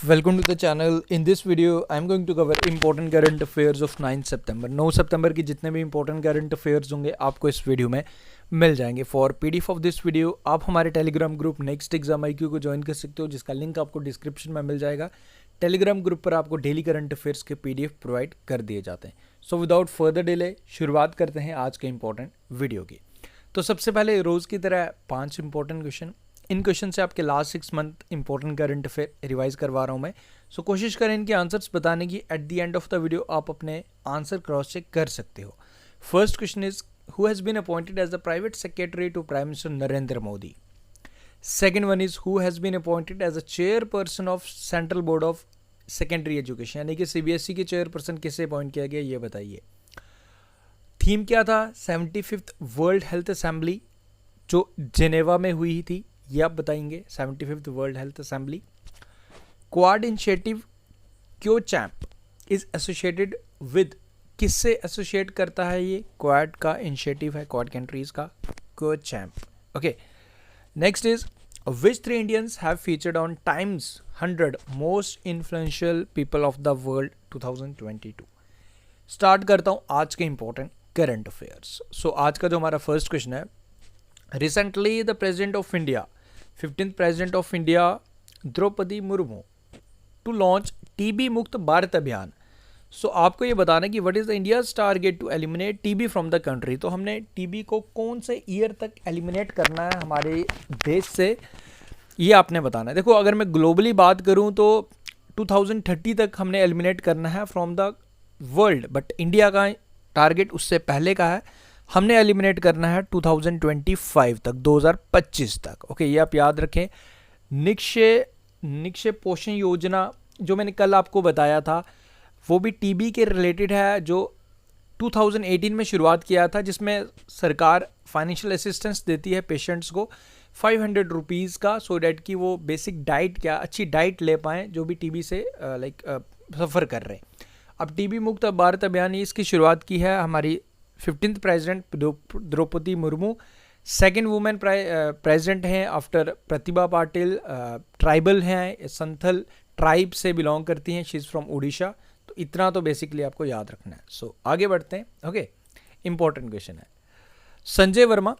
Welcome to the channel. In this video, I am going to cover important current affairs of 9 सितंबर. 9 सितंबर की जितने भी important current affairs होंगे आपको इस video में मिल जाएंगे. For PDF of this video आप हमारे Telegram group next exam IQ को ज्वाइन कर सकते हो, जिसका लिंक आपको डिस्क्रिप्शन में मिल जाएगा. टेलीग्राम ग्रुप पर आपको डेली करंट अफेयर्स के PDF प्रोवाइड कर दिए जाते हैं. सो विदाउट फर्दर डिले शुरुआत करते हैं आज के इंपॉर्टेंट वीडियो की. तो सबसे पहले रोज़ की तरह 5 इंपॉर्टेंट क्वेश्चन. इन क्वेश्चन से आपके last 6 month important current affair revise करवा रहा हूँ मैं. सो कोशिश करें इनके आंसर्स बताने की. At the end of the video आप अपने आंसर क्रॉस चेक कर सकते हो. First question is who has been appointed as the private secretary to prime minister Narendra Modi. Second one is who has been appointed as a chairperson of central board of secondary education, यानी कि CBSE के chairperson किसे appoint किया गया ये बताइए. Theme क्या था? 75th वर्ल्ड हेल्थ असेंबली जो जेनेवा में हुई थी, ये आप बताएंगे. 75th world health assembly. Quad initiative क्यों चैम्प इज एसोसिएटेड विद, किससे एसोसिएट करता है ये? क्वाड का इनिशिएटिव है, क्वाड कंट्रीज का क्यों champ. Okay, next is which 3 Indians have featured on times 100 most influential people of the world 2022. Start करता हूँ आज के इंपॉर्टेंट करंट अफेयर्स. सो आज का जो हमारा फर्स्ट क्वेश्चन है, recently the president of India 15th president of India Draupadi Murmu to launch TB मुक्त भारत अभियान. सो आपको ये बताना कि what is the India's target to eliminate TB from the country. तो हमने TB को कौन से ईयर तक एलिमिनेट करना है हमारे देश से, ये आपने बताना है. देखो, अगर मैं ग्लोबली बात करूं तो 2030 तक हमने एलिमिनेट करना है from the world, but India का टारगेट उससे पहले का है. हमने एलिमिनेट करना है 2025 तक, 2025 तक. ओके, ये आप याद रखें. निक्षय पोषण योजना जो मैंने कल आपको बताया था वो भी TB के रिलेटेड है, जो 2018 में शुरुआत किया था, जिसमें सरकार फाइनेंशियल असिस्टेंस देती है पेशेंट्स को 500 रुपीज़ का, सो डैट कि वो बेसिक डाइट क्या अच्छी डाइट ले पाएँ जो भी TB से सफ़र कर रहे हैं. अब TB मुक्त भारत अभियान, इसकी शुरुआत की है हमारी 15th president Draupadi Murmu. Second women president हैं आफ्टर प्रतिभा पाटिल. ट्राइबल हैं, संथल ट्राइब से बिलोंग करती हैं. She is from Orissa. तो इतना तो बेसिकली आपको याद रखना है. सो आगे बढ़ते हैं. ओके, इंपॉर्टेंट क्वेश्चन है. संजय वर्मा,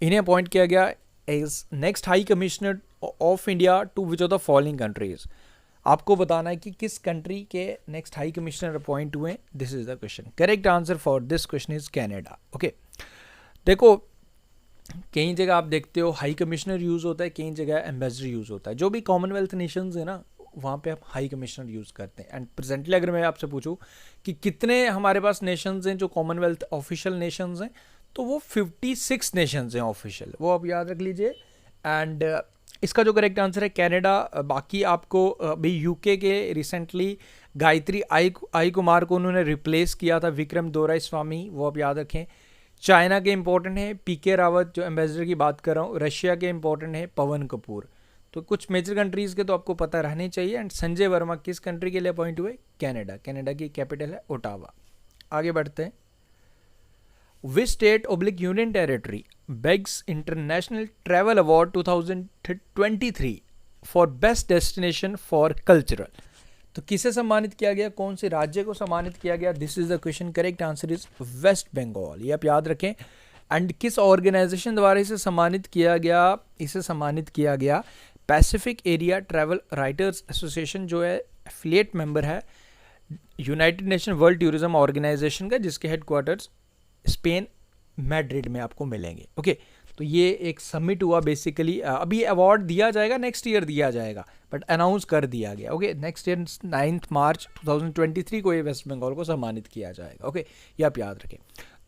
इन्हें अपॉइंट किया गया as next high commissioner of India to which of the following countries. आपको बताना है कि किस कंट्री के नेक्स्ट हाई कमिश्नर अपॉइंट हुए. This is the question. Correct answer for this question is Canada. Okay, देखो कई जगह आप देखते हो हाई कमिश्नर यूज़ होता है, कई जगह एम्बेसडर यूज़ होता है. जो भी कॉमनवेल्थ नेशंस है ना, वहाँ पे आप हाई कमिश्नर यूज़ करते हैं. एंड प्रेजेंटली अगर मैं आपसे पूछूं कि कितने हमारे पास नेशंस हैं जो कॉमनवेल्थ ऑफिशियल नेशंस हैं, तो वो 56 नेशंस हैं ऑफिशियल, वो आप याद रख लीजिए. एंड इसका जो करेक्ट आंसर है कनाडा. बाकी आपको अभी UK के रिसेंटली गायत्री आई कुमार को उन्होंने रिप्लेस किया था विक्रम दोराईस्वामी, वो आप याद रखें. चाइना के इंपॉर्टेंट है PK रावत, जो एम्बेसडर की बात कर रहा हूँ. रशिया के इंपॉर्टेंट है पवन कपूर. तो कुछ मेजर कंट्रीज़ के तो आपको पता रहने चाहिए. एंड संजय वर्मा किस कंट्री के लिए अपॉइंट हुए? कनाडा. कनाडा की कैपिटल है ओटावा. आगे बढ़ते हैं. Which state / union territory bags international travel award 2023 for best destination for cultural. तो किसे सम्मानित किया गया, कौन से राज्य को सम्मानित किया गया? This is the question. Correct answer is West Bengal. ये आप याद रखें. एंड किस ऑर्गेनाइजेशन द्वारा इसे सम्मानित किया गया? इसे सम्मानित किया गया Pacific area travel writers association, जो है एफिलिएट मेंबर है united nation world tourism organisation का, जिसके हेडक्वार्टर्स स्पेन मैड्रिड में आपको मिलेंगे. ओके, तो ये एक समिट हुआ बेसिकली. अभी अवार्ड दिया जाएगा, नेक्स्ट ईयर दिया जाएगा, बट अनाउंस कर दिया गया. ओके, नेक्स्ट ईयर 9 मार्च 2023 को ये वेस्ट बंगाल को सम्मानित किया जाएगा. ओके, ये आप याद रखें.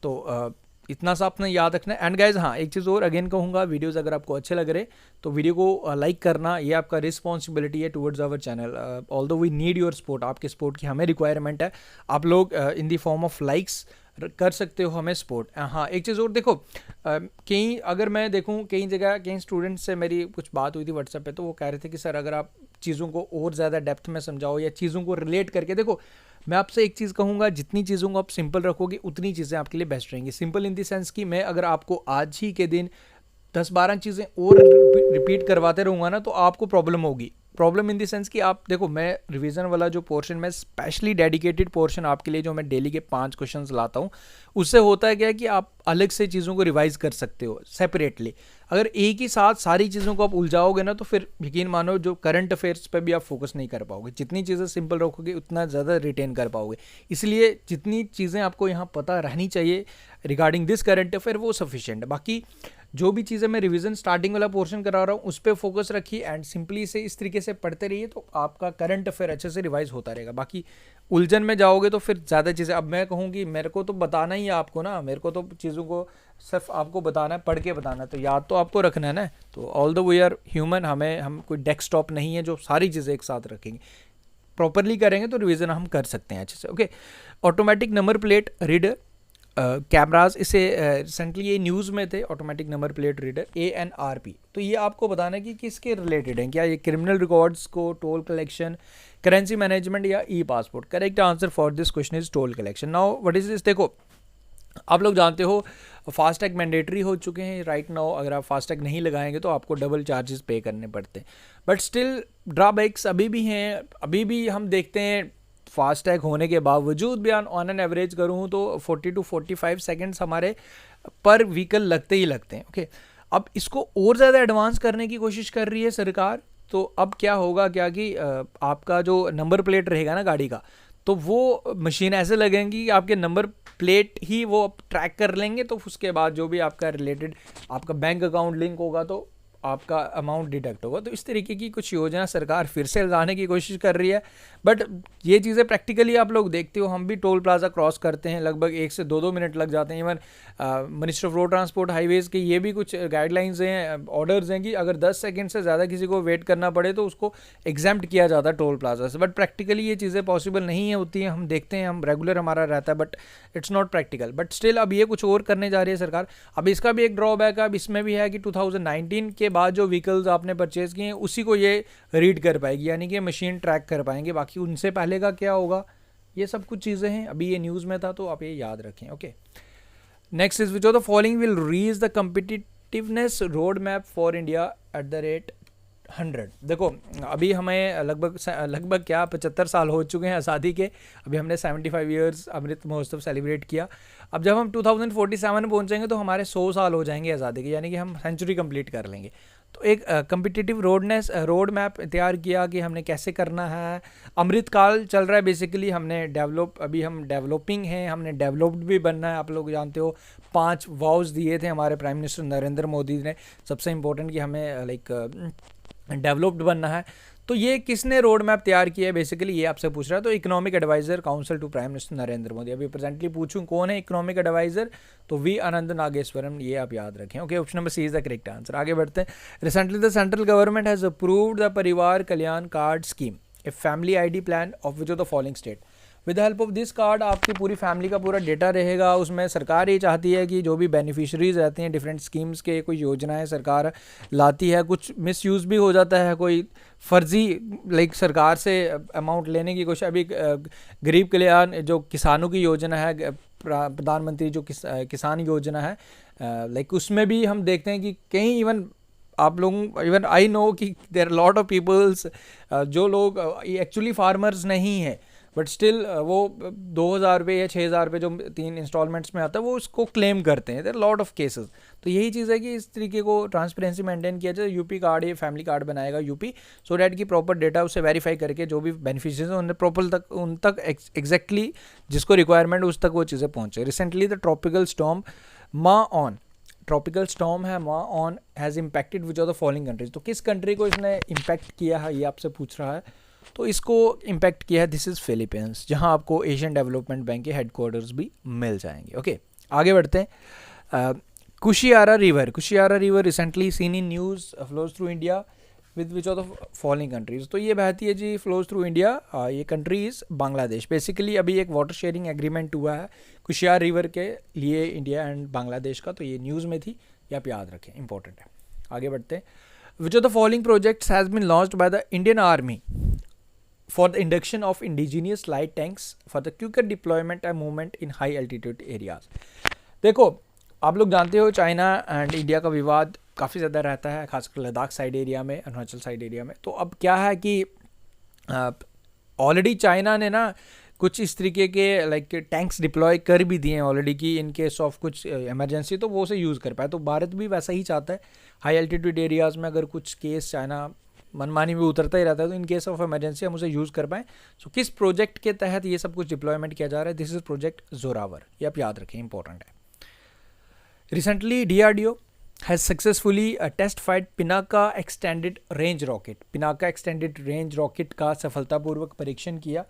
तो इतना सा आपने याद रखना है. एंड गाइज, हाँ, एक चीज़ और अगेन कहूँगा, वीडियोज़ अगर आपको अच्छे लग रहे तो वीडियो को लाइक करना, ये आपका रिस्पॉन्सिबिलिटी है towards our channel. Although we need your support, आपके सपोर्ट की हमें रिक्वायरमेंट है. आप लोग in the form of likes कर सकते हो हमें सपोर्ट. हाँ, एक चीज़ और देखो, कहीं अगर मैं देखूँ कई जगह कई स्टूडेंट्स से मेरी कुछ बात हुई थी व्हाट्सएप पे, तो वो कह रहे थे कि सर अगर आप चीज़ों को और ज़्यादा डेप्थ में समझाओ या चीज़ों को रिलेट करके. देखो, मैं आपसे एक चीज़ कहूँगा, जितनी चीज़ों को आप सिंपल रखोगे उतनी चीज़ें आपके लिए बेस्ट रहेंगी. सिंपल इन द सेंस कि मैं अगर आपको आज ही के दिन 10-12 चीज़ें और रिपीट करवाते रहूँगा ना, तो आपको प्रॉब्लम होगी. प्रॉब्लम इन द सेंस कि आप देखो, मैं रिवीजन वाला जो पोर्शन में स्पेशली डेडिकेटेड पोर्शन आपके लिए जो मैं डेली के 5 क्वेश्चंस लाता हूँ, उससे होता है क्या है कि आप अलग से चीज़ों को रिवाइज कर सकते हो सेपरेटली। अगर एक ही साथ सारी चीज़ों को आप उलझाओगे ना, तो फिर यकीन मानो जो करंट अफेयर्स पे भी आप फोकस नहीं कर पाओगे। जितनी चीज़ें सिंपल रखोगे उतना ज़्यादा रिटेन कर पाओगे। इसलिए जितनी चीज़ें आपको यहाँ पता रहनी चाहिए रिगार्डिंग दिस करंट अफेयर वो सफिशिएंट है। बाकी जो भी चीज़ें मैं रिवीजन स्टार्टिंग वाला पोर्शन करा रहा हूँ उस पर फोकस रखिए एंड सिंपली इसे इस तरीके से पढ़ते रहिए, तो आपका करंट अफेयर अच्छे से रिवाइज होता रहेगा। बाकी उलझन में जाओगे तो फिर ज़्यादा चीज़ें, अब मैं कहूँगी मेरे को तो बताना ही है आपको ना, मेरे को तो चीज़ों को सिर्फ आपको बताना है, पढ़ के बताना है, तो याद तो आपको रखना है ना। तो all the we are human, हम कोई डेस्कटॉप नहीं है जो सारी चीज़ें एक साथ रखेंगे। प्रॉपरली करेंगे तो रिवीजन हम कर सकते हैं अच्छे से। Okay, automatic number plate reader cameras, इसे रिसेंटली ये न्यूज़ में थे, automatic number plate reader ANRP। तो ये आपको बताना है कि किसके रिलेटेड हैं, क्या ये क्रिमिनल रिकॉर्ड्स को, टोल कलेक्शन, करेंसी मैनेजमेंट या e-passport. Correct answer for this question is toll collection. Now what is this, देखो आप लोग जानते हो फास्टैग मैंडेटरी हो चुके हैं राइट नाउ। अगर आप फास्टैग नहीं लगाएंगे तो आपको डबल चार्जेस पे करने पड़ते हैं, बट स्टिल ड्रॉबैक्स अभी भी हैं। अभी भी हम देखते हैं फास्टैग होने के बावजूद भी ऑन एन एवरेज करूँ तो 40 to 45 सेकेंड्स हमारे पर व्हीकल लगते ही लगते हैं। ओके, अब इसको और ज़्यादा एडवांस करने की कोशिश कर रही है सरकार। तो अब क्या होगा, क्या कि आपका जो नंबर प्लेट रहेगा ना गाड़ी का, तो वो मशीन ऐसे लगेंगी कि आपके नंबर प्लेट ही वो ट्रैक कर लेंगे। तो उसके बाद जो भी आपका रिलेटेड आपका बैंक अकाउंट लिंक होगा तो आपका अमाउंट डिडक्ट होगा। तो इस तरीके की कुछ योजना सरकार फिर से लाने की कोशिश कर रही है, बट ये चीज़ें प्रैक्टिकली आप लोग देखते हो, हम भी टोल प्लाजा क्रॉस करते हैं लगभग 1 से 2 मिनट लग जाते हैं। Even minister of road transport highways के ये भी कुछ गाइडलाइंस हैं, ऑर्डर्स हैं कि अगर 10 सेकेंड से ज़्यादा किसी को वेट करना पड़े तो उसको एग्जाम्प्ट किया जाता है टोल प्लाजा से। बट प्रैक्टिकली ये चीज़ें पॉसिबल नहीं होती हैं, हम देखते हैं, हम रेगुलर हमारा रहता है, but it's not practical. But still अब ये कुछ और करने जा रही है सरकार। अब इसका भी एक ड्रॉबैक है, अब इसमें भी है कि 2019 के बाद जो व्हीकल्स आपने परचेज किए हैं उसी को ये रीड कर पाएगी, यानी कि मशीन ट्रैक कर पाएंगे। बाकी उनसे पहले का क्या होगा, ये सब कुछ चीज़ें हैं, अभी ये न्यूज़ में था तो आप ये याद रखें। Okay, next is which of the following will reach the competitiveness road map for India at the rate 100। देखो अभी हमें लगभग क्या 75 साल हो चुके हैं आज़ादी के। अभी हमने 75 ईयर्स अमृत महोत्सव सेलिब्रेट किया। अब जब हम 2047 पहुंचेंगे तो हमारे 100 साल हो जाएंगे आज़ादी के, यानी कि हम सेंचुरी कंप्लीट कर लेंगे। तो एक कम्पिटिटिव रोड मैप तैयार किया कि हमने कैसे करना है। अमृत काल चल रहा है बेसिकली, अभी हम डेवलपिंग हैं, हमने डेवलप्ड भी बनना है। आप लोग जानते हो 5 वाउज दिए थे हमारे प्राइम मिनिस्टर नरेंद्र मोदी ने, सबसे इम्पोर्टेंट कि हमें डेवलप्ड बनना है। तो ये किसने रोड मैप तैयार किया है बेसिकली, ये आपसे पूछ रहा है। तो economic adviser council to prime minister Narendra Modi. अभी प्रेजेंटली पूछूं कौन है इकोनॉमिक एडवाइजर, तो वी अनंत नागेश्वरम, ये आप याद रखें। Okay, option number C is the correct answer. आगे बढ़ते हैं। Recently the central government has approved the Parivar Kalyan card scheme, a family ID plan of which of the following state. With the help of this card आपकी पूरी family का पूरा data रहेगा उसमें। सरकार ये चाहती है कि जो भी बेनिफिशरीज रहते हैं डिफरेंट स्कीम्स के, कोई योजनाएं सरकार लाती है, कुछ मिसयूज़ भी हो जाता है, कोई फर्जी सरकार से अमाउंट लेने की कोशिश। अभी गरीब कल्याण जो किसानों की योजना है, प्रधानमंत्री जो किसान योजना है, उसमें भी हम देखते हैं कि कहीं इवन आई नो कि देयर लॉट ऑफ पीपल्स जो लोग एक्चुअली फार्मर्स नहीं है, बट स्टिल वो 2,000 रुपये या 6,000 रुपये जो 3 इंस्टॉलमेंट्स में आता है वो उसको क्लेम करते हैं। There lot of cases. तो यही चीज़ है कि इस तरीके को ट्रांसपेरेंसी मेंटेन किया जाए। यूपी कार्ड, ये फैमिली कार्ड बनाएगा यूपी, सो डैट की प्रॉपर डेटा उसे वेरीफाई करके जो भी बेनिफिशियरीज हैं उन तक एग्जैक्टली जिसको रिक्वायरमेंट उस तक वो चीज़ें पहुँचे। रिसेंटली द ट्रॉपिकल स्टॉर्म है मा on has impacted which of the following countries. तो किस कंट्री को इसने इम्पैक्ट किया है ये आपसे पूछ रहा है। तो इसको इम्पैक्ट किया है, दिस इज़ फिलीपींस, जहां आपको एशियन डेवलपमेंट बैंक के हेडक्वार्टर्स भी मिल जाएंगे। ओके, आगे बढ़ते हैं। Kushiyara river recently seen in news flows through India with which of the following countries. तो ये बहती है जी, फ्लोज थ्रू इंडिया। ये कंट्रीज बांग्लादेश। बेसिकली अभी एक वाटर शेयरिंग एग्रीमेंट हुआ है कुशियारा रिवर के लिए इंडिया एंड बांग्लादेश का। तो ये न्यूज़ में थी, ये आप याद रखें, इंपॉर्टेंट है। आगे बढ़ते हैं। Which of the following projects has been launched by the Indian army for the induction of indigenous light tanks for the quicker deployment and movement in high altitude areas। देखो आप लोग जानते हो चाइना एंड इंडिया का विवाद काफ़ी ज़्यादा रहता है, खासकर लद्दाख साइड एरिया में, अरुणाचल साइड एरिया में। तो अब क्या है कि ऑलरेडी चाइना ने ना कुछ इस तरीके के लाइक टैंक्स डिप्लॉय कर भी दिए हैं ऑलरेडी कि इन केस ऑफ कुछ इमरजेंसी तो वो उसे यूज़ कर पाए। तो भारत भी वैसा ही चाहता है, हाई एल्टीट्यूड एरियाज़ में अगर कुछ केस चाइना मनमानी में उतरता ही रहता है तो इन केस ऑफ इमरजेंसी हम उसे यूज़ कर पाएँ। सो किस प्रोजेक्ट के तहत ये सब कुछ डिप्लॉयमेंट किया जा रहा है? दिस इज़ प्रोजेक्ट जोरावर, ये आप याद रखें, इंपॉर्टेंट है। Recently DRDO has successfully test-fired Pinaka extended range rocket. Pinaka extended range rocket का सफलतापूर्वक परीक्षण किया।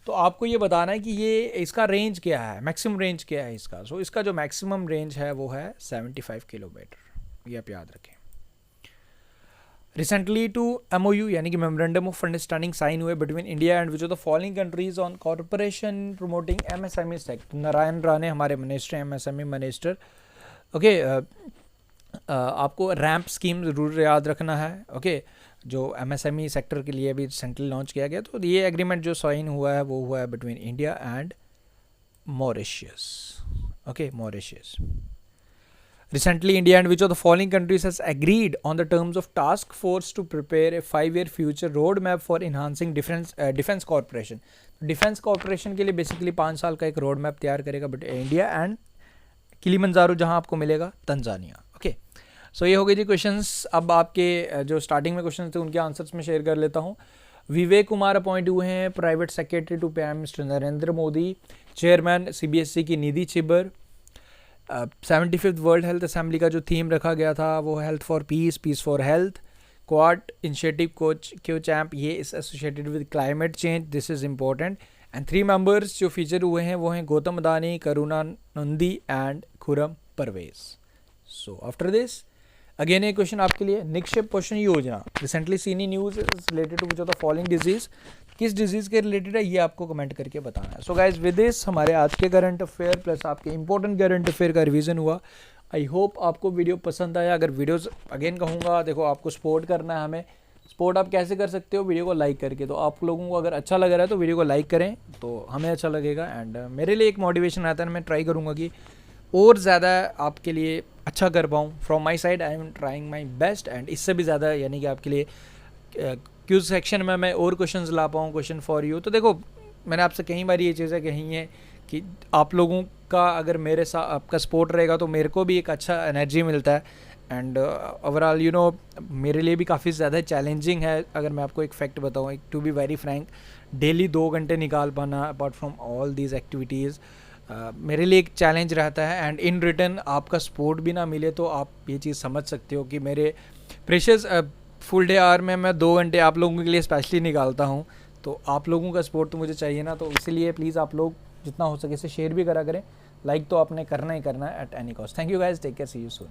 तो आपको ये बताना है कि ये इसका रेंज क्या है, मैक्सिमम रेंज क्या है इसका। सो इसका जो मैक्सिमम रेंज है वो है 75 किलोमीटर, ये आप याद रखें। रिसेंटली 2 MOU यानी कि मेमोरेंडम ऑफ अंडरस्टैंडिंग साइन हुए between India and which of the following countries on corporation promoting MSME sector. Narayan Rane हमारे मिनिस्टर, MSME मिनिस्टर। ओके, आपको रैंप स्कीम ज़रूर याद रखना है। ओके, जो MSME सेक्टर के लिए भी सेंट्रल लॉन्च किया गया। तो ये एग्रीमेंट जो साइन हुआ है वो हुआ है between India and Mauritius. Okay, Mauritius. Recently, India and which of the following countries has agreed on the terms of task force to prepare a 5-year future roadmap for enhancing defense cooperation? Defence corporation के लिए basically 5 साल का एक road map तैयार करेगा but India and Kilimanjaro जहां आपको मिलेगा तंजानिया। ओके, सो ये हो गई थी क्वेश्चंस। अब आपके जो स्टार्टिंग में क्वेश्चन थे उनके आंसर्स में शेयर कर लेता हूँ। विवेक कुमार अपॉइंट हुए हैं private secretary to PM mister Narendra Modi. Chairman CBSE की Nidhi Chhibber. 75th world health assembly का जो थीम रखा गया था वो health for peace, peace for health. Quad initiative कोच क्यू चैम्प, ये is associated with climate change, this is important. And 3 members जो फीचर हुए हैं वो हैं Gautam Adani, Karuna Nandy and Khurram Parvez. So after this again ये क्वेश्चन आपके लिए, Nikshay Poshan Yojana recently seen news is related to which of the following disease. किस डिजीज़ के रिलेटेड है ये आपको कमेंट करके बताना है। सो गाइज विद दिस हमारे आज के करंट अफेयर प्लस आपके इंपॉर्टेंट करंट अफेयर का रिवीजन हुआ। आई होप आपको वीडियो पसंद आया। अगर वीडियोस अगेन कहूँगा, देखो आपको सपोर्ट करना है हमें। सपोर्ट आप कैसे कर सकते हो? वीडियो को लाइक करके। तो आप लोगों को अगर अच्छा लग रहा है तो वीडियो को लाइक करें तो हमें अच्छा लगेगा एंड मेरे लिए एक मोटिवेशन आता है। मैं ट्राई करूँगा कि और ज़्यादा आपके लिए अच्छा कर पाऊँ। From my side I am trying my best and इससे भी ज़्यादा यानी कि आपके लिए क्यूज सेक्शन में मैं और क्वेश्चंस ला पाऊँ, क्वेश्चन फॉर यू। तो देखो मैंने आपसे कई बार ये चीज़ें कही हैं कि आप लोगों का अगर मेरे साथ आपका सपोर्ट रहेगा तो मेरे को भी एक अच्छा एनर्जी मिलता है एंड ओवरऑल यू नो मेरे लिए भी काफ़ी ज़्यादा चैलेंजिंग है। अगर मैं आपको एक फैक्ट बताऊँ, to be very frank, daily 2 घंटे निकाल पाना apart from all these activities मेरे लिए एक चैलेंज रहता है एंड इन रिटर्न आपका सपोर्ट भी ना मिले तो आप ये चीज़ समझ सकते हो कि मेरे प्रेशियस फुल डे आवर में मैं 2 घंटे आप लोगों के लिए स्पेशली निकालता हूँ। तो आप लोगों का सपोर्ट तो मुझे चाहिए ना, तो इसलिए प्लीज़ आप लोग जितना हो सके इसे शेयर भी करा करें। लाइक तो आपने करना ही करना है at any cost. Thank you guys, take care, see you soon.